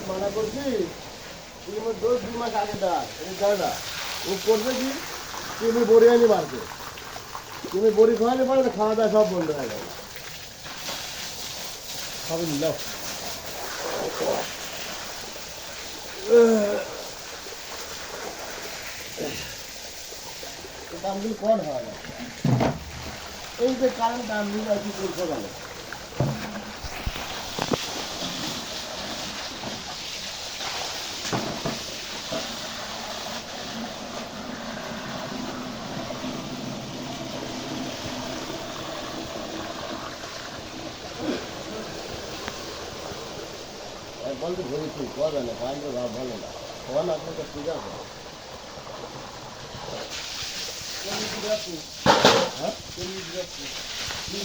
মানা করছি দোষ 2 মাস আগে জানে না ও করবে কি তুমি বড়ি আনি মারবে তুমি বড়ি খাওয়ালে পরে খাওয়া দাওয়া সব বন্ধ হয়ে যাবে খাবে নিলাম দামগুলো কম হয় না এই যে কারেন্ট দামগুলো আর কি করতে পারে বলতে ধরেছি করবে না কারেন্টের ভাব ভালো না ফোন আপনাকে ঠিক আছে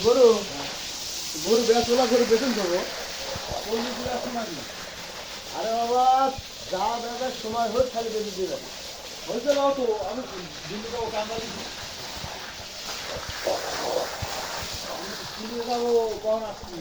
গরু গরু বেচলা করে বেতন দেবো আরে বাবা যা বেচার সময় হোক খালি বেশি দিয়ে যাবে হয়েছে না তো আমি দিল্লি যাবো কামড়া দিল্লি যাবো কখন আসছি